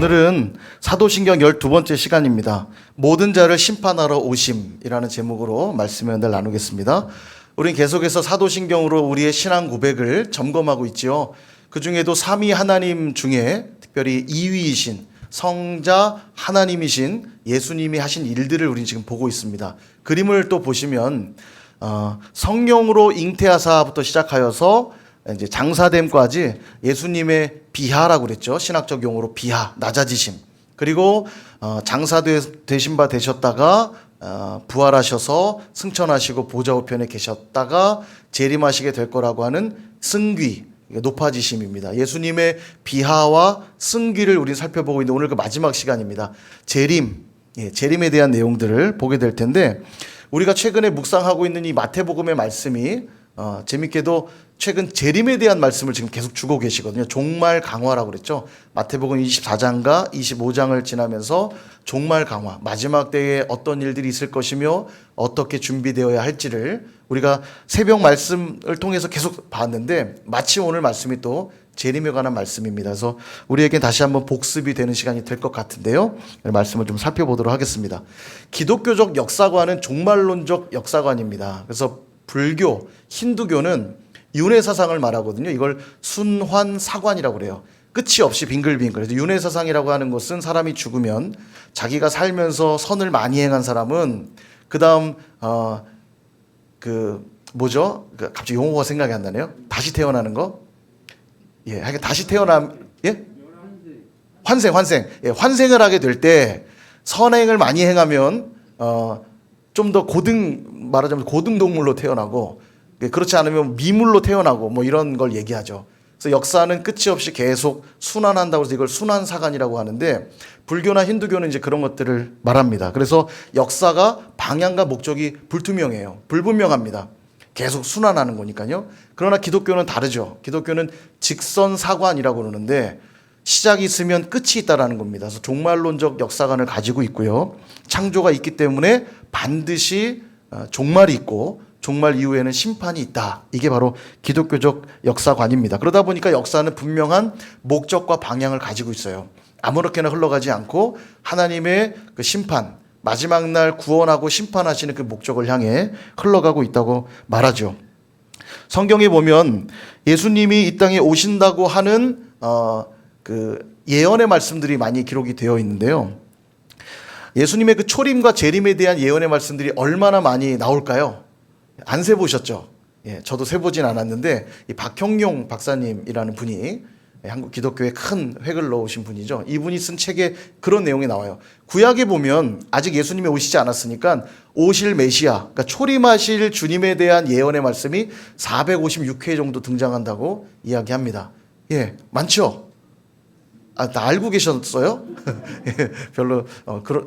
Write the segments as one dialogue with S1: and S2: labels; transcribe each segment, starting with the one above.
S1: 오늘은 사도신경 12번째 시간입니다. 모든 자를 심판하러 오심이라는 제목으로 말씀을 나누겠습니다. 우린 계속해서 사도신경으로 우리의 신앙 고백을 점검하고 있지요. 그 중에도 삼위 하나님 중에 특별히 2위이신 성자 하나님이신 예수님이 하신 일들을 우린 지금 보고 있습니다. 그림을 또 보시면 성령으로 잉태하사부터 시작하여서 이제 장사됨까지 예수님의 비하라고 그랬죠. 신학적 용어로 비하, 낮아지심. 그리고 장사되신 바 되셨다가 부활하셔서 승천하시고 보좌 우편에 계셨다가 재림하시게 될 거라고 하는 승귀, 높아지심입니다. 예수님의 비하와 승귀를 우린 살펴보고 있는데 오늘 그 마지막 시간입니다. 재림, 재림에 대한 내용들을 보게 될 텐데 우리가 최근에 묵상하고 있는 이 마태복음의 말씀이 재밌게도 최근 재림에 대한 말씀을 지금 계속 주고 계시거든요. 종말 강화라고 그랬죠. 마태복음 24장과 25장을 지나면서 종말 강화, 마지막 때에 어떤 일들이 있을 것이며 어떻게 준비되어야 할지를 우리가 새벽 말씀을 통해서 계속 봤는데 마침 오늘 말씀이 또 재림에 관한 말씀입니다. 그래서 우리에게 다시 한번 복습이 되는 시간이 될 것 같은데요. 말씀을 좀 살펴보도록 하겠습니다. 기독교적 역사관은 종말론적 역사관입니다. 그래서 불교, 힌두교는 윤회사상을 말하거든요. 이걸 순환사관이라고 그래요. 끝이 없이 빙글빙글. 그래서 윤회사상이라고 하는 것은 사람이 죽으면 자기가 살면서 선을 많이 행한 사람은 그 다음 갑자기 용어가 생각이 안 나네요. 다시 태어나는 거. 다시 환생. 환생을 하게 될 때 선행을 많이 행하면 좀 더 말하자면 고등동물로 태어나고, 그렇지 않으면 미물로 태어나고 뭐 이런 걸 얘기하죠. 그래서 역사는 끝이 없이 계속 순환한다고 해서 이걸 순환사관이라고 하는데 불교나 힌두교는 이제 그런 것들을 말합니다. 그래서 역사가 방향과 목적이 불투명해요. 불분명합니다. 계속 순환하는 거니까요. 그러나 기독교는 다르죠. 기독교는 직선사관이라고 그러는데 시작이 있으면 끝이 있다라는 겁니다. 그래서 종말론적 역사관을 가지고 있고요. 창조가 있기 때문에 반드시 종말이 있고 종말 이후에는 심판이 있다. 이게 바로 기독교적 역사관입니다. 그러다 보니까 역사는 분명한 목적과 방향을 가지고 있어요. 아무렇게나 흘러가지 않고 하나님의 그 심판, 마지막 날 구원하고 심판하시는 그 목적을 향해 흘러가고 있다고 말하죠. 성경에 보면 예수님이 이 땅에 오신다고 하는 그 예언의 말씀들이 많이 기록이 되어 있는데요. 예수님의 그 초림과 재림에 대한 예언의 말씀들이 얼마나 많이 나올까요? 안 세보셨죠? 저도 세보진 않았는데 이 박형용 박사님이라는 분이 한국 기독교에 큰 획을 넣으신 분이죠. 이분이 쓴 책에 그런 내용이 나와요. 구약에 보면 아직 예수님이 오시지 않았으니까 오실 메시아, 그러니까 초림하실 주님에 대한 예언의 말씀이 456회 정도 등장한다고 이야기합니다. 많죠? 다 알고 계셨어요? 별로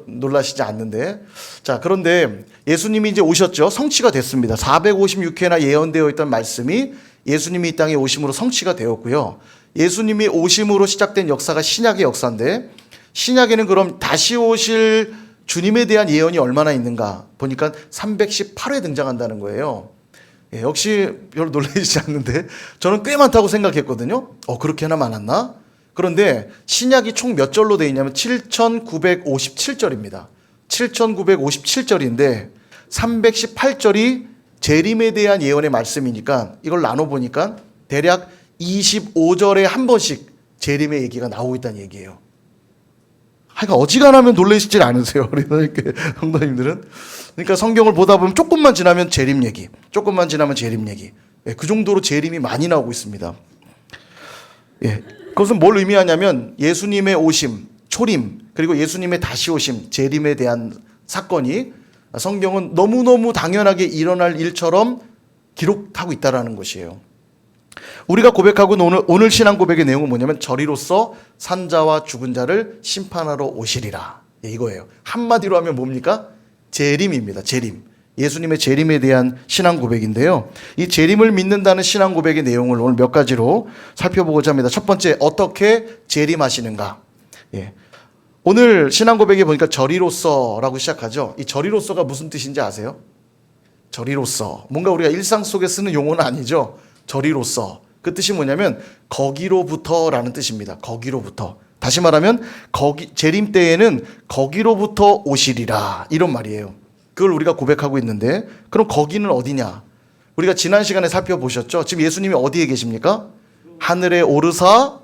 S1: 놀라시지 않는데. 자, 그런데 예수님이 이제 오셨죠. 성취가 됐습니다. 456회나 예언되어 있던 말씀이 예수님이 이 땅에 오심으로 성취가 되었고요. 예수님이 오심으로 시작된 역사가 신약의 역사인데 신약에는 그럼 다시 오실 주님에 대한 예언이 얼마나 있는가 보니까 318회 등장한다는 거예요. 역시 별로 놀라시지 않는데 저는 꽤 많다고 생각했거든요. 그렇게나 많았나? 그런데 신약이 총 몇 절로 되어 있냐면 7,957절입니다. 7,957절인데 318절이 재림에 대한 예언의 말씀이니까 이걸 나눠보니까 대략 25절에 한 번씩 재림의 얘기가 나오고 있다는 얘기예요. 하여간 어지간하면 놀라시질 않으세요. 이렇게 성도님들은. 그러니까 성경을 보다 보면 조금만 지나면 재림 얘기, 조금만 지나면 재림 얘기. 그 정도로 재림이 많이 나오고 있습니다. 그것은 뭘 의미하냐면 예수님의 오심, 초림, 그리고 예수님의 다시 오심, 재림에 대한 사건이 성경은 너무너무 당연하게 일어날 일처럼 기록하고 있다는 것이에요. 우리가 고백하고 오늘 신앙 고백의 내용은 뭐냐면 저리로서 산자와 죽은 자를 심판하러 오시리라. 이거예요. 한마디로 하면 뭡니까? 재림입니다. 재림. 예수님의 재림에 대한 신앙 고백인데요. 이 재림을 믿는다는 신앙 고백의 내용을 오늘 몇 가지로 살펴보고자 합니다. 첫 번째, 어떻게 재림하시는가? 오늘 신앙 고백에 보니까 저리로서라고 시작하죠. 이 저리로서가 무슨 뜻인지 아세요? 저리로서. 뭔가 우리가 일상 속에 쓰는 용어는 아니죠. 저리로서. 그 뜻이 뭐냐면 거기로부터라는 뜻입니다. 거기로부터. 다시 말하면 재림 때에는 거기로부터 오시리라, 이런 말이에요. 그걸 우리가 고백하고 있는데, 그럼 거기는 어디냐? 우리가 지난 시간에 살펴보셨죠? 지금 예수님이 어디에 계십니까? 하늘에 오르사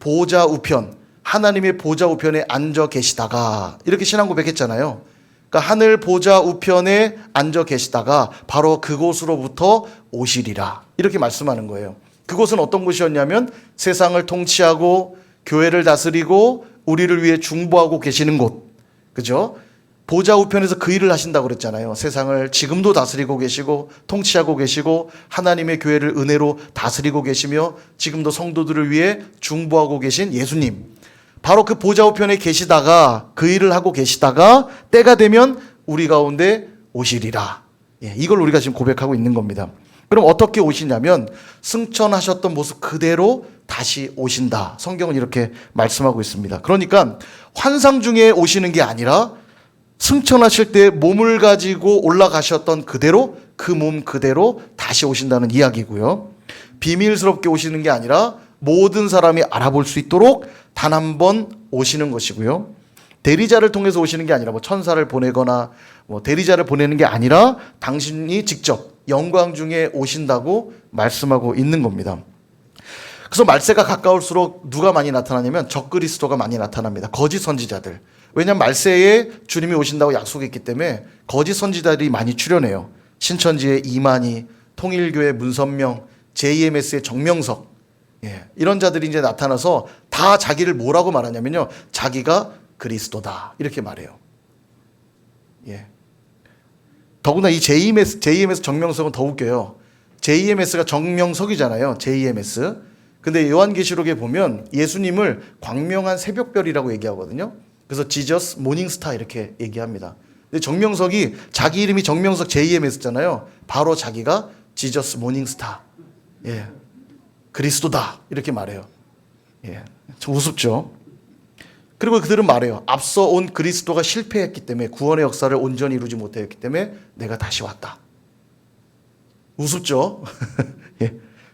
S1: 보좌 우편, 하나님의 보좌 우편에 앉아 계시다가, 이렇게 신앙 고백했잖아요. 그러니까 하늘 보좌 우편에 앉아 계시다가 바로 그곳으로부터 오시리라, 이렇게 말씀하는 거예요. 그곳은 어떤 곳이었냐면 세상을 통치하고 교회를 다스리고 우리를 위해 중보하고 계시는 곳, 그죠? 보좌 우편에서 그 일을 하신다고 그랬잖아요. 세상을 지금도 다스리고 계시고 통치하고 계시고 하나님의 교회를 은혜로 다스리고 계시며 지금도 성도들을 위해 중보하고 계신 예수님, 바로 그 보좌 우편에 계시다가 그 일을 하고 계시다가 때가 되면 우리 가운데 오시리라. 이걸 우리가 지금 고백하고 있는 겁니다. 그럼 어떻게 오시냐면 승천하셨던 모습 그대로 다시 오신다. 성경은 이렇게 말씀하고 있습니다. 그러니까 환상 중에 오시는 게 아니라 승천하실 때 몸을 가지고 올라가셨던 그대로, 그 몸 그대로 다시 오신다는 이야기고요. 비밀스럽게 오시는 게 아니라 모든 사람이 알아볼 수 있도록 단 한 번 오시는 것이고요. 대리자를 통해서 오시는 게 아니라 뭐 천사를 보내거나 뭐 대리자를 보내는 게 아니라 당신이 직접 영광 중에 오신다고 말씀하고 있는 겁니다. 그래서 말세가 가까울수록 누가 많이 나타나냐면 적그리스도가 많이 나타납니다. 거짓 선지자들. 왜냐하면 말세에 주님이 오신다고 약속했기 때문에 거짓 선지자들이 많이 출현해요. 신천지의 이만희, 통일교의 문선명, JMS의 정명석, 이런 자들이 이제 나타나서 다 자기를 뭐라고 말하냐면요, 자기가 그리스도다, 이렇게 말해요. 더구나 이 JMS 정명석은 더 웃겨요. JMS가 정명석이잖아요. JMS. 근데 요한계시록에 보면 예수님을 광명한 새벽별이라고 얘기하거든요. 그래서 지저스 모닝스타 이렇게 얘기합니다. 근데 정명석이 자기 이름이 정명석 JMS잖아요. 바로 자기가 지저스 모닝스타, 그리스도다, 이렇게 말해요. 좀 우습죠. 그리고 그들은 말해요. 앞서 온 그리스도가 실패했기 때문에, 구원의 역사를 온전히 이루지 못했기 때문에 내가 다시 왔다. 우습죠.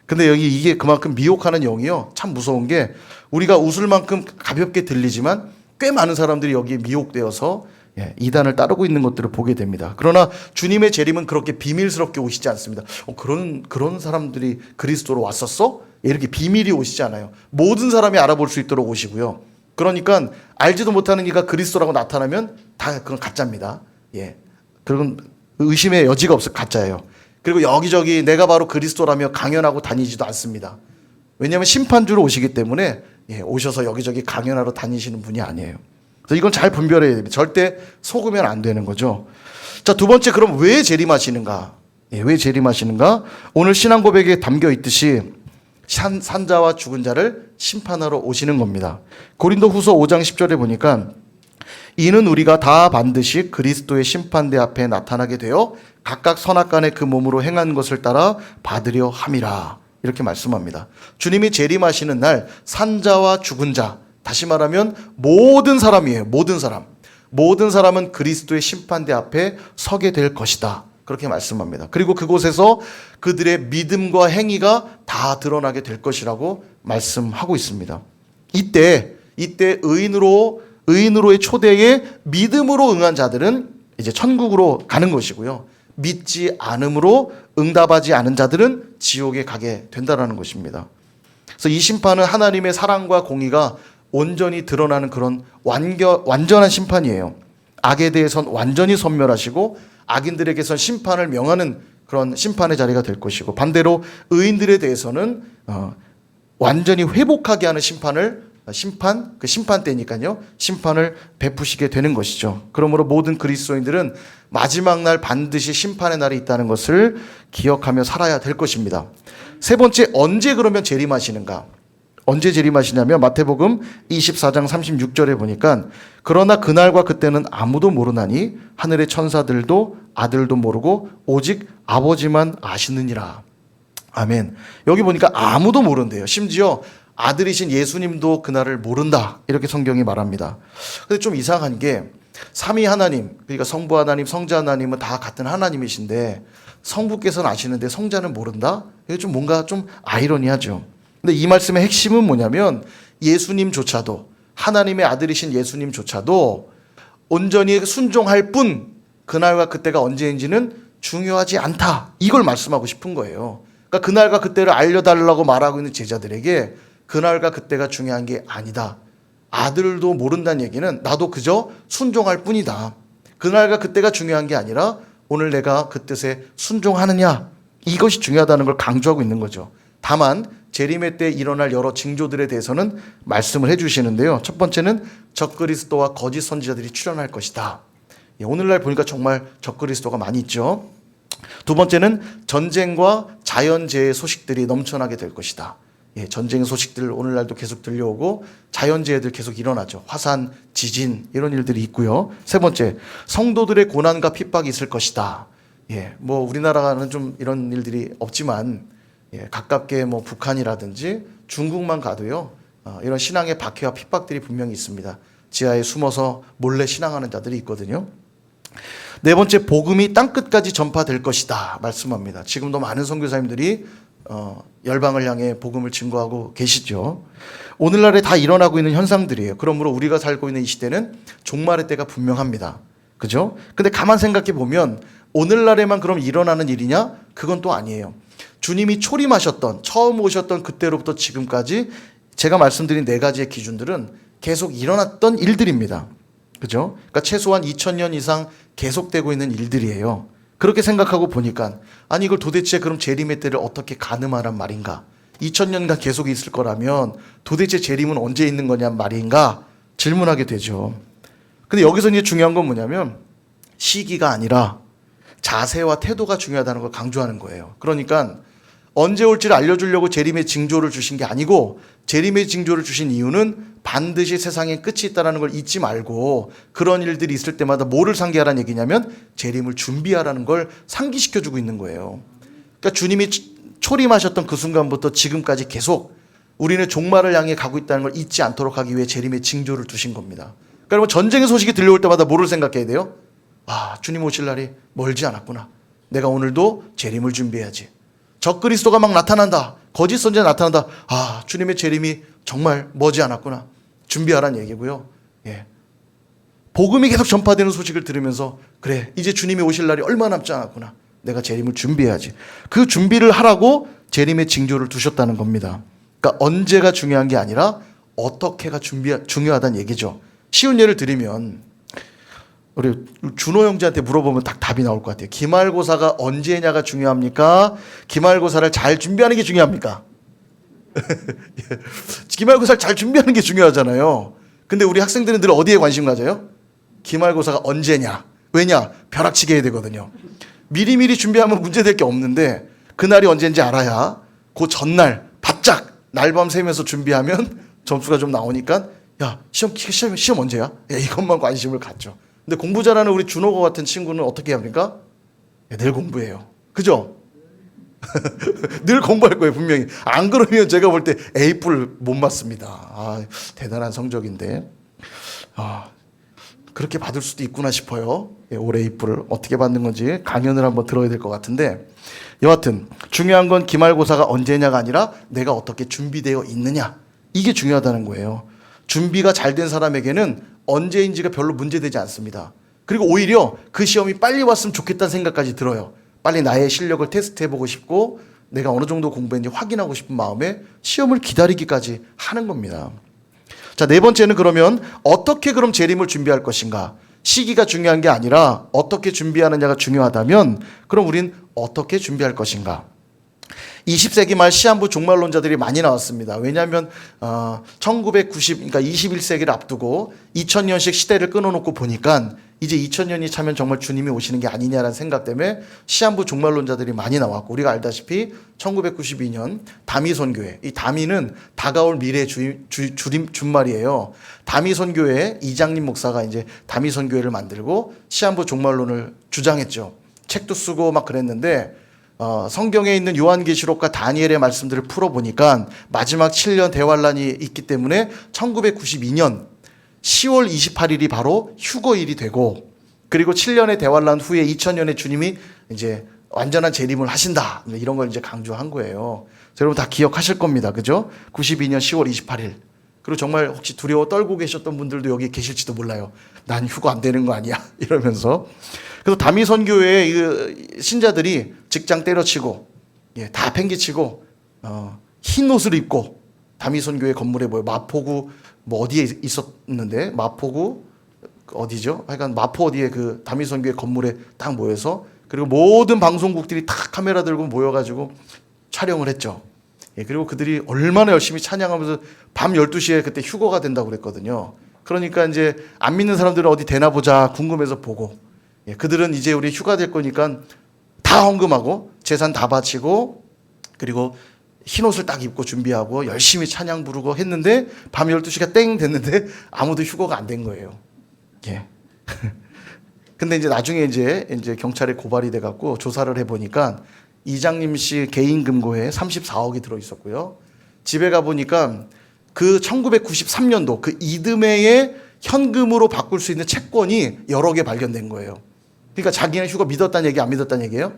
S1: 근데 여기 이게 그만큼 미혹하는 영이요, 참 무서운 게 우리가 웃을 만큼 가볍게 들리지만 꽤 많은 사람들이 여기에 미혹되어서 이단을 따르고 있는 것들을 보게 됩니다. 그러나 주님의 재림은 그렇게 비밀스럽게 오시지 않습니다. 그런 사람들이 그리스도로 왔었어? 이렇게 비밀이 오시지 않아요. 모든 사람이 알아볼 수 있도록 오시고요. 그러니까 알지도 못하는 이가 그리스도라고 나타나면 다 그건 가짜입니다. 그건 의심의 여지가 없어, 가짜예요. 그리고 여기저기 내가 바로 그리스도라며 강연하고 다니지도 않습니다. 왜냐하면 심판주로 오시기 때문에 오셔서 여기저기 강연하러 다니시는 분이 아니에요. 그래서 이건 잘 분별해야 됩니다. 절대 속으면 안 되는 거죠. 자, 두 번째, 그럼 왜 재림하시는가? 왜 재림하시는가? 오늘 신앙 고백에 담겨 있듯이 산자와 죽은 자를 심판하러 오시는 겁니다. 고린도후서 5장 10절에 보니까 이는 우리가 다 반드시 그리스도의 심판대 앞에 나타나게 되어 각각 선악간에 그 몸으로 행한 것을 따라 받으려 함이라, 이렇게 말씀합니다. 주님이 재림하시는 날 산자와 죽은 자, 다시 말하면 모든 사람이에요. 모든 사람은 그리스도의 심판대 앞에 서게 될 것이다, 그렇게 말씀합니다. 그리고 그곳에서 그들의 믿음과 행위가 다 드러나게 될 것이라고 말씀하고 있습니다. 이때 의인으로의 초대에 믿음으로 응한 자들은 이제 천국으로 가는 것이고요. 믿지 않음으로 응답하지 않은 자들은 지옥에 가게 된다는 것입니다. 그래서 이 심판은 하나님의 사랑과 공의가 온전히 드러나는 그런 완전한 심판이에요. 악에 대해서는 완전히 섬멸하시고 악인들에게선 심판을 명하는 그런 심판의 자리가 될 것이고, 반대로 의인들에 대해서는 완전히 회복하게 하는 그 심판 때니까요, 심판을 베푸시게 되는 것이죠. 그러므로 모든 그리스도인들은 마지막 날 반드시 심판의 날이 있다는 것을 기억하며 살아야 될 것입니다. 세 번째, 언제 그러면 재림하시는가? 언제 재림하시냐면 마태복음 24장 36절에 보니까 그러나 그날과 그때는 아무도 모르나니 하늘의 천사들도 아들도 모르고 오직 아버지만 아시느니라. 아멘. 여기 보니까 아무도 모른대요. 심지어 아들이신 예수님도 그날을 모른다, 이렇게 성경이 말합니다. 근데 좀 이상한 게 삼위 하나님, 그러니까 성부 하나님, 성자 하나님은 다 같은 하나님이신데 성부께서는 아시는데 성자는 모른다? 이게 좀 뭔가 좀 아이러니하죠. 근데 이 말씀의 핵심은 뭐냐면 예수님조차도 하나님의 아들이신 예수님조차도 온전히 순종할 뿐 그날과 그때가 언제인지는 중요하지 않다. 이걸 말씀하고 싶은 거예요. 그러니까 그날과 그때를 알려달라고 말하고 있는 제자들에게 그날과 그때가 중요한 게 아니다. 아들도 모른다는 얘기는 나도 그저 순종할 뿐이다. 그날과 그때가 중요한 게 아니라 오늘 내가 그 뜻에 순종하느냐, 이것이 중요하다는 걸 강조하고 있는 거죠. 다만 재림의 때 일어날 여러 징조들에 대해서는 말씀을 해주시는데요. 첫 번째는 적그리스도와 거짓 선지자들이 출현할 것이다. 오늘날 보니까 정말 적그리스도가 많이 있죠. 두 번째는 전쟁과 자연재해 소식들이 넘쳐나게 될 것이다. 전쟁 소식들 오늘날도 계속 들려오고 자연재해들 계속 일어나죠. 화산, 지진 이런 일들이 있고요. 세 번째, 성도들의 고난과 핍박이 있을 것이다. 뭐 우리나라는 좀 이런 일들이 없지만 가깝게 뭐 북한이라든지 중국만 가도요. 이런 신앙의 박해와 핍박들이 분명히 있습니다. 지하에 숨어서 몰래 신앙하는 자들이 있거든요. 네 번째, 복음이 땅끝까지 전파될 것이다 말씀합니다. 지금도 많은 선교사님들이 열방을 향해 복음을 증거하고 계시죠. 오늘날에 다 일어나고 있는 현상들이에요. 그러므로 우리가 살고 있는 이 시대는 종말의 때가 분명합니다. 그죠? 근데 가만 생각해 보면 오늘날에만 그럼 일어나는 일이냐? 그건 또 아니에요. 주님이 초림하셨던, 처음 오셨던 그때로부터 지금까지 제가 말씀드린 네 가지의 기준들은 계속 일어났던 일들입니다. 그죠? 그러니까 최소한 2000년 이상 계속되고 있는 일들이에요. 그렇게 생각하고 보니까 아니 이걸 도대체 그럼 재림의 때를 어떻게 가늠하란 말인가? 2000년간 계속 있을 거라면 도대체 재림은 언제 있는 거냐 말인가? 질문하게 되죠. 근데 여기서 이제 중요한 건 뭐냐면 시기가 아니라 자세와 태도가 중요하다는 걸 강조하는 거예요. 그러니까 언제 올지를 알려주려고 재림의 징조를 주신 게 아니고 재림의 징조를 주신 이유는 반드시 세상에 끝이 있다는 걸 잊지 말고 그런 일들이 있을 때마다 뭐를 상기하라는 얘기냐면 재림을 준비하라는 걸 상기시켜주고 있는 거예요. 그러니까 주님이 초림하셨던 그 순간부터 지금까지 계속 우리는 종말을 향해 가고 있다는 걸 잊지 않도록 하기 위해 재림의 징조를 두신 겁니다. 그러면 전쟁의 소식이 들려올 때마다 뭐를 생각해야 돼요? 아, 주님 오실 날이 멀지 않았구나. 내가 오늘도 재림을 준비해야지. 적그리스도가 막 나타난다. 거짓 선지자 나타난다. 아, 주님의 재림이 정말 머지 않았구나. 준비하라는 얘기고요. 복음이 계속 전파되는 소식을 들으면서 그래, 이제 주님이 오실 날이 얼마 남지 않았구나. 내가 재림을 준비해야지. 그 준비를 하라고 재림의 징조를 두셨다는 겁니다. 그러니까 언제가 중요한 게 아니라 어떻게가 중요하다는 얘기죠. 쉬운 예를 드리면 우리 준호 형제한테 물어보면 딱 답이 나올 것 같아요. 기말고사가 언제냐가 중요합니까? 기말고사를 잘 준비하는 게 중요합니까? 기말고사를 잘 준비하는 게 중요하잖아요. 근데 우리 학생들은 늘 어디에 관심 가져요? 기말고사가 언제냐? 왜냐? 벼락치기 해야 되거든요. 미리미리 준비하면 문제될 게 없는데 그날이 언제인지 알아야 그 전날 바짝 날밤 새면서 준비하면 점수가 좀 나오니까 야, 시험 언제야? 야, 이것만 관심을 갖죠. 근데 공부 잘하는 우리 준호가 같은 친구는 어떻게 합니까? 늘 공부해요. 그죠? 늘 공부할 거예요, 분명히. 안 그러면 제가 볼 때 A뿔 못 맞습니다. 아, 대단한 성적인데. 그렇게 받을 수도 있구나 싶어요. 올해 A뿔을 어떻게 받는 건지 강연을 한번 들어야 될 것 같은데. 여하튼 중요한 건 기말고사가 언제냐가 아니라 내가 어떻게 준비되어 있느냐. 이게 중요하다는 거예요. 준비가 잘 된 사람에게는 언제인지가 별로 문제되지 않습니다. 그리고 오히려 그 시험이 빨리 왔으면 좋겠다는 생각까지 들어요. 빨리 나의 실력을 테스트해보고 싶고 내가 어느 정도 공부했는지 확인하고 싶은 마음에 시험을 기다리기까지 하는 겁니다. 자, 네 번째는 그러면 어떻게 그럼 재림을 준비할 것인가? 시기가 중요한 게 아니라 어떻게 준비하느냐가 중요하다면 그럼 우린 어떻게 준비할 것인가? 20세기 말 시한부 종말론자들이 많이 나왔습니다. 왜냐하면 1990, 그러니까 21세기를 앞두고 2000년씩 시대를 끊어놓고 보니까 이제 2000년이 차면 정말 주님이 오시는 게 아니냐라는 생각 때문에 시한부 종말론자들이 많이 나왔고 우리가 알다시피 1992년 다미선교회, 이 다미는 다가올 미래의 준말이에요. 다미선교회 이장님 목사가 이제 다미선교회를 만들고 시한부 종말론을 주장했죠. 책도 쓰고 막 그랬는데 성경에 있는 요한계시록과 다니엘의 말씀들을 풀어보니까 마지막 7년 대환란이 있기 때문에 1992년 10월 28일이 바로 휴거일이 되고 그리고 7년의 대환란 후에 2000년에 주님이 이제 완전한 재림을 하신다. 이런 걸 이제 강조한 거예요. 여러분 다 기억하실 겁니다. 그죠? 92년 10월 28일. 그리고 정말 혹시 두려워 떨고 계셨던 분들도 여기 계실지도 몰라요. 난 휴가 안 되는 거 아니야 이러면서. 그래서 다미선교회의 이 신자들이 직장 때려치고, 예, 다 팽개치고 흰 옷을 입고 다미선교회 건물에 모여 마포구 뭐 어디에 있었는데, 마포구 어디죠? 하여간 마포 어디에 그 다미선교회 건물에 딱 모여서, 그리고 모든 방송국들이 다 카메라 들고 모여가지고 촬영을 했죠. 예, 그리고 그들이 얼마나 열심히 찬양하면서 밤 12시에 그때 휴거가 된다고 그랬거든요. 그러니까 이제 안 믿는 사람들은 어디 되나 보자 궁금해서 보고, 예, 그들은 이제 우리 휴가 될 거니까 다 헌금하고 재산 다 바치고, 그리고 흰 옷을 딱 입고 준비하고 열심히 찬양 부르고 했는데 밤 12시가 땡 됐는데 아무도 휴거가 안 된 거예요. 예. 근데 이제 나중에 이제 경찰에 고발이 돼 갖고 조사를 해 보니까 이장님 씨 개인 금고에 34억이 들어 있었고요. 집에 가 보니까 그 1993년도 그 이듬해에 현금으로 바꿀 수 있는 채권이 여러 개 발견된 거예요. 그러니까 자기는 휴가 믿었다는 얘기, 안 믿었다는 얘기예요?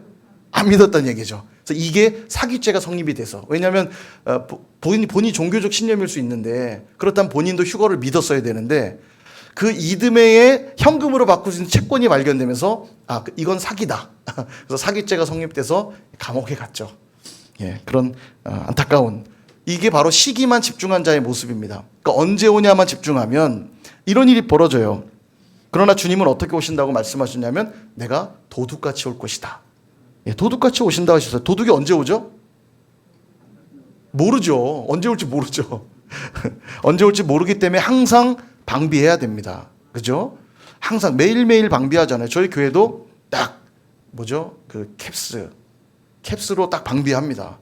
S1: 안 믿었다는 얘기죠. 그래서 이게 사기죄가 성립이 돼서, 왜냐하면 본인이 종교적 신념일 수 있는데, 그렇다면 본인도 휴거를 믿었어야 되는데, 그 이듬해에 현금으로 바꿀 수 있는 채권이 발견되면서 이건 사기다. 그래서 사기죄가 성립돼서 감옥에 갔죠. 예, 그런 안타까운, 이게 바로 시기만 집중한 자의 모습입니다. 그러니까 언제 오냐만 집중하면 이런 일이 벌어져요. 그러나 주님은 어떻게 오신다고 말씀하셨냐면 내가 도둑같이 올 것이다. 예, 도둑같이 오신다고 하셨어요. 도둑이 언제 오죠? 모르죠. 언제 올지 모르죠. 언제 올지 모르기 때문에 항상 방비해야 됩니다. 그죠? 항상 매일매일 방비하잖아요. 저희 교회도 딱 뭐죠? 그 캡스로 딱 방비합니다.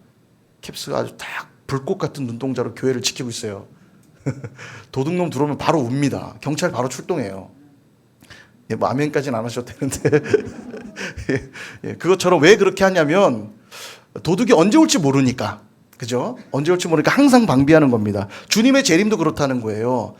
S1: 캡스가 아주 딱 불꽃 같은 눈동자로 교회를 지키고 있어요. 도둑놈 들어오면 바로 웁니다. 경찰 바로 출동해요. 예, 뭐 아멘까지는 안 하셔도 되는데 예, 그것처럼 왜 그렇게 하냐면 도둑이 언제 올지 모르니까. 그죠? 언제 올지 모르니까 항상 방비하는 겁니다. 주님의 재림도 그렇다는 거예요.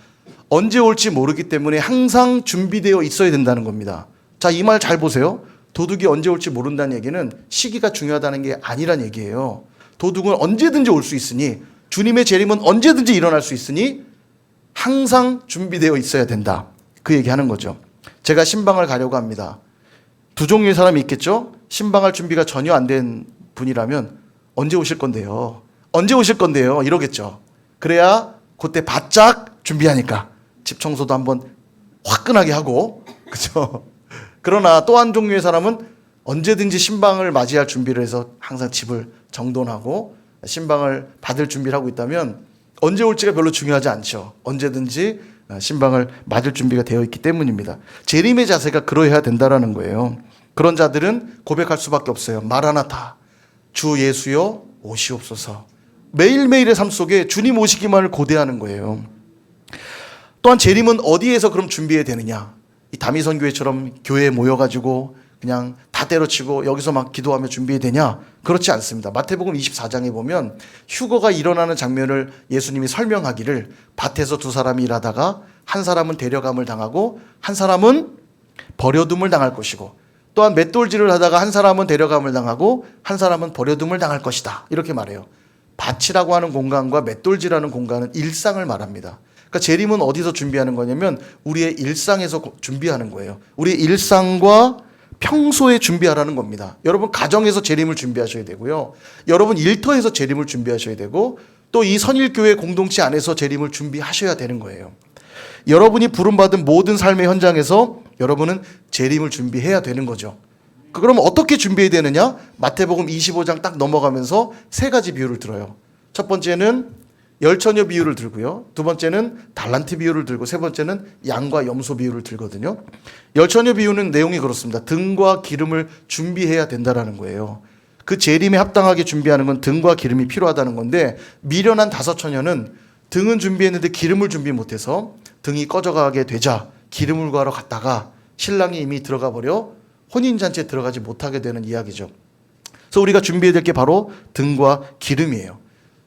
S1: 언제 올지 모르기 때문에 항상 준비되어 있어야 된다는 겁니다. 자, 이 말 잘 보세요. 도둑이 언제 올지 모른다는 얘기는 시기가 중요하다는 게 아니란 얘기예요. 도둑은 언제든지 올 수 있으니, 주님의 재림은 언제든지 일어날 수 있으니 항상 준비되어 있어야 된다. 그 얘기하는 거죠. 제가 신방을 가려고 합니다. 두 종류의 사람이 있겠죠? 신방할 준비가 전혀 안 된 분이라면 언제 오실 건데요? 언제 오실 건데요? 이러겠죠. 그래야 그때 바짝 준비하니까 집 청소도 한번 화끈하게 하고, 그죠? 그러나 또 한 종류의 사람은 언제든지 신방을 맞이할 준비를 해서 항상 집을 정돈하고 신방을 받을 준비를 하고 있다면 언제 올지가 별로 중요하지 않죠. 언제든지 신방을 맞을 준비가 되어 있기 때문입니다. 재림의 자세가 그러해야 된다라는 거예요. 그런 자들은 고백할 수밖에 없어요. 마라나타, 주 예수여 오시옵소서. 매일매일의 삶 속에 주님 오시기만을 고대하는 거예요. 또한 재림은 어디에서 그럼 준비해야 되느냐? 이 다미선교회처럼 교회에 모여가지고 그냥 다 때려치고 여기서 막 기도하며 준비해야 되냐? 그렇지 않습니다. 마태복음 24장에 보면 휴거가 일어나는 장면을 예수님이 설명하기를, 밭에서 두 사람이 일하다가 한 사람은 데려감을 당하고 한 사람은 버려둠을 당할 것이고, 또한 맷돌질을 하다가 한 사람은 데려감을 당하고 한 사람은 버려둠을 당할 것이다. 이렇게 말해요. 밭이라고 하는 공간과 맷돌질하는 공간은 일상을 말합니다. 그러니까 재림은 어디서 준비하는 거냐면 우리의 일상에서 준비하는 거예요. 우리의 일상과 평소에 준비하라는 겁니다. 여러분 가정에서 재림을 준비하셔야 되고요. 여러분 일터에서 재림을 준비하셔야 되고, 또 이 선일교회 공동체 안에서 재림을 준비하셔야 되는 거예요. 여러분이 부름받은 모든 삶의 현장에서 여러분은 재림을 준비해야 되는 거죠. 그럼 어떻게 준비해야 되느냐? 마태복음 25장 딱 넘어가면서 세 가지 비유를 들어요. 첫 번째는 열처녀 비유를 들고요. 두 번째는 달란트 비유를 들고, 세 번째는 양과 염소 비유를 들거든요. 열처녀 비유는 내용이 그렇습니다. 등과 기름을 준비해야 된다라는 거예요. 그 재림에 합당하게 준비하는 건 등과 기름이 필요하다는 건데, 미련한 다섯 처녀는 등은 준비했는데 기름을 준비 못해서 등이 꺼져가게 되자 기름을 구하러 갔다가 신랑이 이미 들어가 버려 혼인잔치에 들어가지 못하게 되는 이야기죠. 그래서 우리가 준비해야 될 게 바로 등과 기름이에요.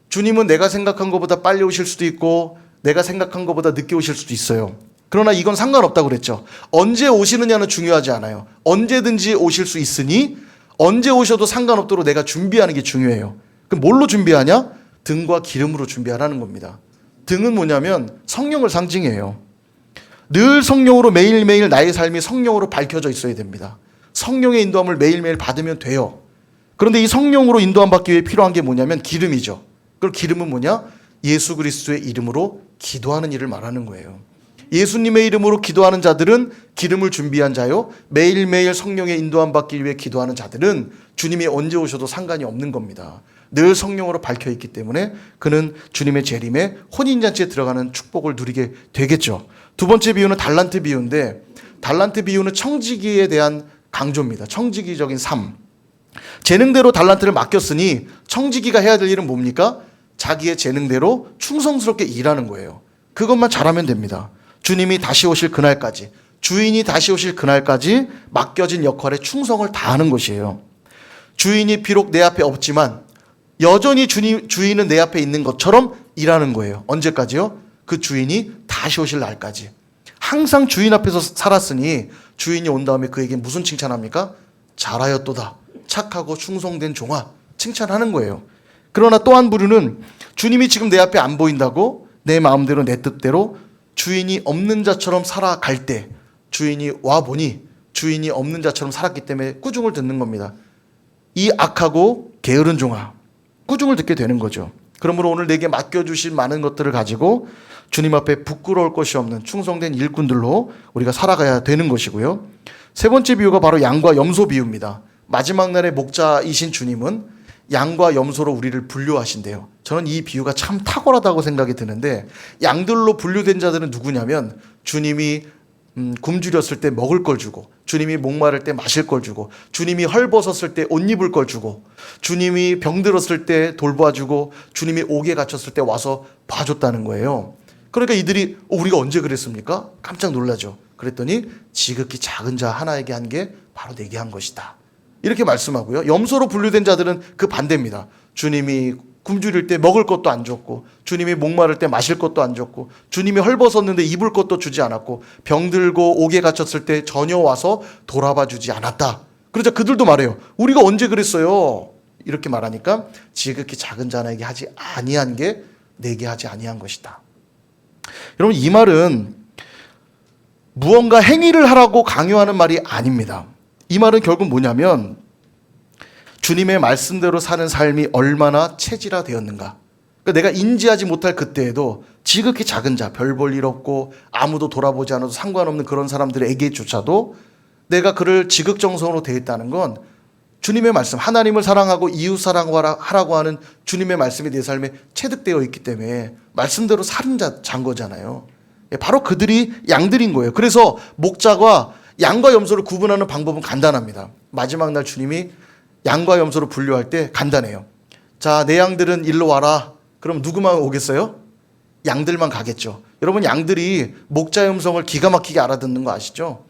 S1: 주님은 내가 생각한 것보다 빨리 오실 수도 있고 내가 생각한 것보다 늦게 오실 수도 있어요. 그러나 이건 상관없다고 그랬죠. 언제 오시느냐는 중요하지 않아요. 언제든지 오실 수 있으니 언제 오셔도 상관없도록 내가 준비하는 게 중요해요. 그럼 뭘로 준비하냐? 등과 기름으로 준비하라는 겁니다. 등은 뭐냐면 성령을 상징해요. 늘 성령으로 매일매일 나의 삶이 성령으로 밝혀져 있어야 됩니다. 성령의 인도함을 매일매일 받으면 돼요. 그런데 이 성령으로 인도함 받기 위해 필요한 게 뭐냐면 기름이죠. 그럼 기름은 뭐냐? 예수 그리스도의 이름으로 기도하는 일을 말하는 거예요. 예수님의 이름으로 기도하는 자들은 기름을 준비한 자요. 매일매일 성령의 인도함 받기 위해 기도하는 자들은 주님이 언제 오셔도 상관이 없는 겁니다. 늘 성령으로 밝혀 있기 때문에 그는 주님의 재림에 혼인잔치에 들어가는 축복을 누리게 되겠죠. 두 번째 비유는 달란트 비유인데, 달란트 비유는 청지기에 대한 강조입니다. 청지기적인 삶. 재능대로 달란트를 맡겼으니 청지기가 해야 될 일은 뭡니까? 자기의 재능대로 충성스럽게 일하는 거예요. 그것만 잘하면 됩니다. 주님이 다시 오실 그날까지, 주인이 다시 오실 그날까지 맡겨진 역할에 충성을 다하는 것이에요. 주인이 비록 내 앞에 없지만 여전히 주인은 내 앞에 있는 것처럼 일하는 거예요. 언제까지요? 그 주인이 다시 오실 날까지. 항상 주인 앞에서 살았으니 주인이 온 다음에 그에게 무슨 칭찬합니까? 잘하였도다. 착하고 충성된 종아. 칭찬하는 거예요. 그러나 또 한 부류는 주님이 지금 내 앞에 안 보인다고 내 마음대로 내 뜻대로 주인이 없는 자처럼 살아갈 때, 주인이 와보니 주인이 없는 자처럼 살았기 때문에 꾸중을 듣는 겁니다. 이 악하고 게으른 종아, 꾸중을 듣게 되는 거죠. 그러므로 오늘 내게 맡겨주신 많은 것들을 가지고 주님 앞에 부끄러울 것이 없는 충성된 일꾼들로 우리가 살아가야 되는 것이고요. 세 번째 비유가 바로 양과 염소 비유입니다. 마지막 날의 목자이신 주님은 양과 염소로 우리를 분류하신대요. 저는 이 비유가 참 탁월하다고 생각이 드는데, 양들로 분류된 자들은 누구냐면 주님이 굶주렸을 때 먹을 걸 주고, 주님이 목마를 때 마실 걸 주고, 주님이 헐벗었을 때 옷 입을 걸 주고, 주님이 병들었을 때 돌봐주고, 주님이 옥에 갇혔을 때 와서 봐줬다는 거예요. 그러니까 이들이 우리가 언제 그랬습니까? 깜짝 놀라죠. 그랬더니 지극히 작은 자 하나에게 한 게 바로 내게 한 것이다. 이렇게 말씀하고요. 염소로 분류된 자들은 그 반대입니다. 주님이 굶주릴 때 먹을 것도 안 줬고, 주님이 목마를 때 마실 것도 안 줬고, 주님이 헐벗었는데 입을 것도 주지 않았고, 병들고 옥에 갇혔을 때 전혀 와서 돌아봐 주지 않았다. 그러자 그들도 말해요. 우리가 언제 그랬어요? 이렇게 말하니까 지극히 작은 자에게 하지 아니한 게 내게 하지 아니한 것이다. 여러분, 이 말은 무언가 행위를 하라고 강요하는 말이 아닙니다. 이 말은 결국 뭐냐면 주님의 말씀대로 사는 삶이 얼마나 체질화되었는가. 그러니까 내가 인지하지 못할 그때에도 지극히 작은 자, 별 볼 일 없고 아무도 돌아보지 않아도 상관없는 그런 사람들에게조차도 내가 그를 지극정성으로 대했다는 건 주님의 말씀, 하나님을 사랑하고 이웃 사랑하라고 하는 주님의 말씀이 내 삶에 체득되어 있기 때문에 말씀대로 살은 자인 거잖아요. 바로 그들이 양들인 거예요. 그래서 목자가 양과 염소를 구분하는 방법은 간단합니다. 마지막 날 주님이 양과 염소를 분류할 때 간단해요. 자, 내 양들은 일로 와라. 그럼 누구만 오겠어요? 양들만 가겠죠. 여러분, 양들이 목자의 음성을 기가 막히게 알아듣는 거 아시죠?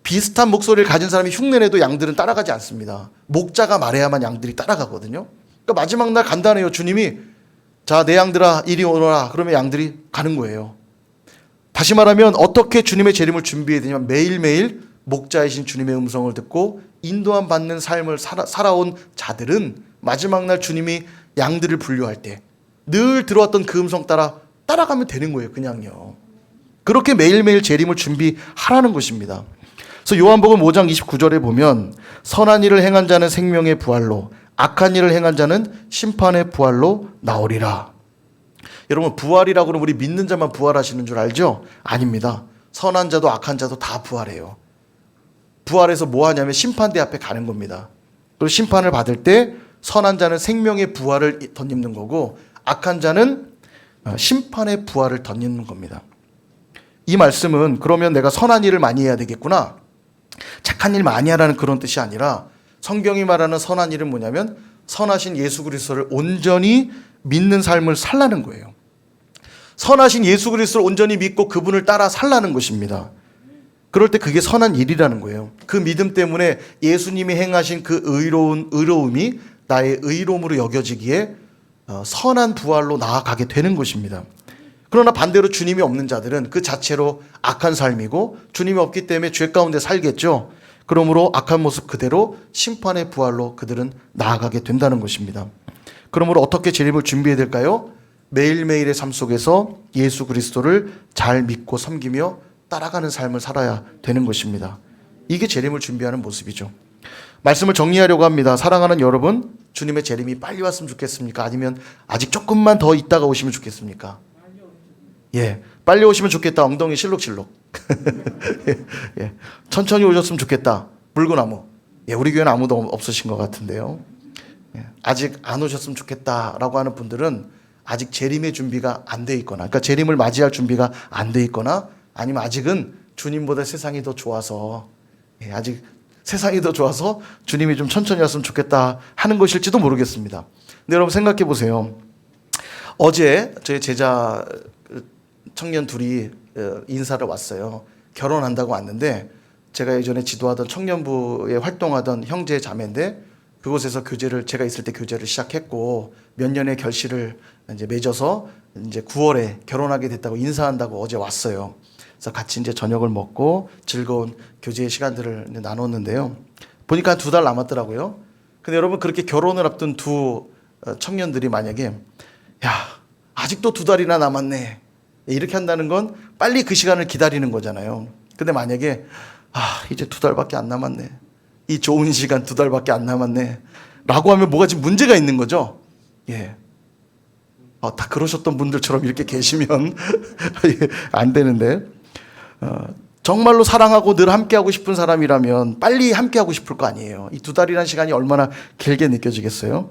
S1: 비슷한 목소리를 가진 사람이 흉내내도 양들은 따라가지 않습니다. 목자가 말해야만 양들이 따라가거든요. 그러니까 마지막 날 간단해요. 주님이 자, 내 양들아 이리 오너라. 그러면 양들이 가는 거예요. 다시 말하면 어떻게 주님의 재림을 준비해야 되냐면 매일매일 목자이신 주님의 음성을 듣고 인도함 받는 삶을 살아온 자들은 마지막 날 주님이 양들을 분류할 때 늘 들어왔던 그 음성 따라가면 되는 거예요. 그냥요. 그렇게 매일매일 재림을 준비하라는 것입니다. 그래서 요한복음 5장 29절에 보면 선한 일을 행한 자는 생명의 부활로, 악한 일을 행한 자는 심판의 부활로 나오리라. 여러분, 부활이라고 그러면 우리 믿는 자만 부활하시는 줄 알죠? 아닙니다. 선한 자도 악한 자도 다 부활해요. 부활해서 뭐 하냐면 심판대 앞에 가는 겁니다. 그리고 심판을 받을 때 선한 자는 생명의 부활을 덧입는 거고, 악한 자는 심판의 부활을 덧입는 겁니다. 이 말씀은 그러면 내가 선한 일을 많이 해야 되겠구나, 착한 일 많이 하라는 그런 뜻이 아니라, 성경이 말하는 선한 일은 뭐냐면 선하신 예수 그리스도를 온전히 믿는 삶을 살라는 거예요. 선하신 예수 그리스도를 온전히 믿고 그분을 따라 살라는 것입니다. 그럴 때 그게 선한 일이라는 거예요. 그 믿음 때문에 예수님이 행하신 그 의로움이 나의 의로움으로 여겨지기에 선한 부활로 나아가게 되는 것입니다. 그러나 반대로 주님이 없는 자들은 그 자체로 악한 삶이고 주님이 없기 때문에 죄 가운데 살겠죠. 그러므로 악한 모습 그대로 심판의 부활로 그들은 나아가게 된다는 것입니다. 그러므로 어떻게 재림을 준비해야 될까요? 매일매일의 삶 속에서 예수 그리스도를 잘 믿고 섬기며 따라가는 삶을 살아야 되는 것입니다. 이게 재림을 준비하는 모습이죠. 말씀을 정리하려고 합니다. 사랑하는 여러분, 주님의 재림이 빨리 왔으면 좋겠습니까? 아니면 아직 조금만 더 있다가 오시면 좋겠습니까? 예, 빨리 오시면 좋겠다. 엉덩이 실룩실룩. 예, 천천히 오셨으면 좋겠다. 물구나무. 예, 우리 교회는 아무도 없으신 것 같은데요. 예, 아직 안 오셨으면 좋겠다라고 하는 분들은 아직 재림의 준비가 안 돼 있거나, 그러니까 재림을 맞이할 준비가 안 돼 있거나, 아니면 아직은 주님보다 세상이 더 좋아서, 예, 아직 세상이 더 좋아서 주님이 좀 천천히 왔으면 좋겠다 하는 것일지도 모르겠습니다. 근데 여러분 생각해 보세요. 어제 저희 제자 청년 둘이 인사를 왔어요. 결혼한다고 왔는데, 제가 예전에 지도하던 청년부에 활동하던 형제 자매인데, 그곳에서 제가 있을 때 교제를 시작했고, 몇 년의 결실을 이제 맺어서 이제 9월에 결혼하게 됐다고 인사한다고 어제 왔어요. 그래서 같이 이제 저녁을 먹고 즐거운 교제의 시간들을 나눴는데요. 보니까 한 2달 남았더라고요. 근데 여러분, 그렇게 결혼을 앞둔 두 청년들이 만약에, 야, 아직도 2달이나 남았네, 이렇게 한다는 건 빨리 그 시간을 기다리는 거잖아요. 근데 만약에, 이제 2달밖에 안 남았네, 이 좋은 시간 2달밖에 안 남았네 라고 하면 뭐가 지금 문제가 있는 거죠. 예. 다 그러셨던 분들처럼 이렇게 계시면 안 되는데, 정말로 사랑하고 늘 함께하고 싶은 사람이라면 빨리 함께하고 싶을 거 아니에요. 이 2달이라는 시간이 얼마나 길게 느껴지겠어요.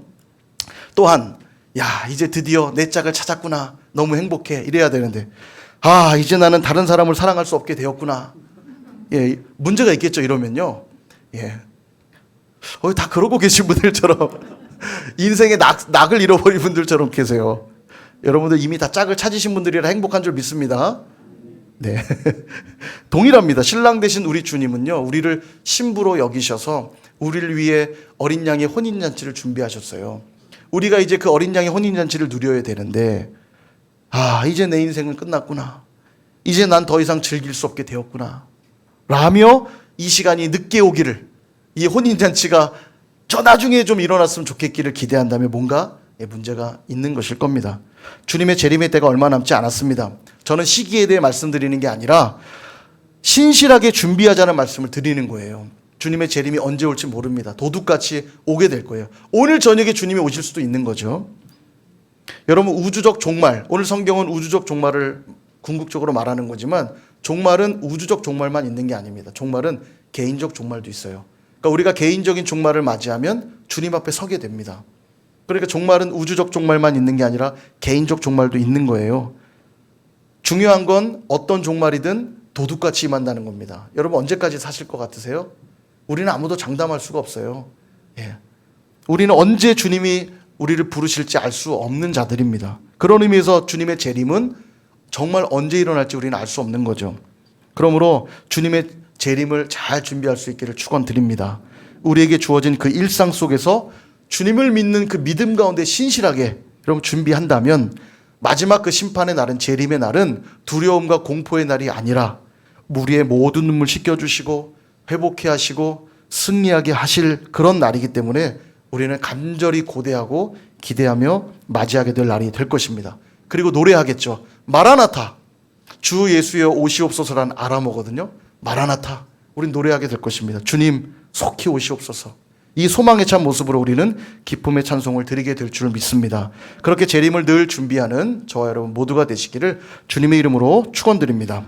S1: 또한, 야, 이제 드디어 내 짝을 찾았구나, 너무 행복해, 이래야 되는데, 이제 나는 다른 사람을 사랑할 수 없게 되었구나. 예, 문제가 있겠죠, 이러면요. 예. 다 그러고 계신 분들처럼 인생의 낙을 잃어버린 분들처럼 계세요. 여러분들 이미 다 짝을 찾으신 분들이라 행복한 줄 믿습니다. 네. 동일합니다. 신랑 되신 우리 주님은요, 우리를 신부로 여기셔서 우리를 위해 어린 양의 혼인잔치를 준비하셨어요. 우리가 이제 그 어린 양의 혼인잔치를 누려야 되는데, 이제 내 인생은 끝났구나, 이제 난 더 이상 즐길 수 없게 되었구나 라며 이 시간이 늦게 오기를, 이 혼인잔치가 저 나중에 좀 일어났으면 좋겠기를 기대한다면 뭔가 문제가 있는 것일 겁니다. 주님의 재림의 때가 얼마 남지 않았습니다. 저는 시기에 대해 말씀드리는 게 아니라 신실하게 준비하자는 말씀을 드리는 거예요. 주님의 재림이 언제 올지 모릅니다. 도둑같이 오게 될 거예요. 오늘 저녁에 주님이 오실 수도 있는 거죠. 여러분, 우주적 종말, 오늘 성경은 우주적 종말을 궁극적으로 말하는 거지만, 종말은 우주적 종말만 있는 게 아닙니다. 종말은 개인적 종말도 있어요. 그러니까 우리가 개인적인 종말을 맞이하면 주님 앞에 서게 됩니다. 그러니까 종말은 우주적 종말만 있는 게 아니라 개인적 종말도 있는 거예요. 중요한 건 어떤 종말이든 도둑같이 임한다는 겁니다. 여러분, 언제까지 사실 것 같으세요? 우리는 아무도 장담할 수가 없어요. 예. 우리는 언제 주님이 우리를 부르실지 알 수 없는 자들입니다. 그런 의미에서 주님의 재림은 정말 언제 일어날지 우리는 알 수 없는 거죠. 그러므로 주님의 재림을 잘 준비할 수 있기를 축원드립니다. 우리에게 주어진 그 일상 속에서 주님을 믿는 그 믿음 가운데 신실하게 여러분 준비한다면, 마지막 그 심판의 날은, 재림의 날은 두려움과 공포의 날이 아니라 우리의 모든 눈물 씻겨주시고 회복해 하시고 승리하게 하실 그런 날이기 때문에 우리는 간절히 고대하고 기대하며 맞이하게 될 날이 될 것입니다. 그리고 노래하겠죠. 마라나타, 주 예수여 오시옵소서란 아람어거든요. 마라나타, 우린 노래하게 될 것입니다. 주님 속히 오시옵소서. 이 소망에 찬 모습으로 우리는 기쁨의 찬송을 드리게 될 줄 믿습니다. 그렇게 재림을 늘 준비하는 저와 여러분 모두가 되시기를 주님의 이름으로 축원드립니다.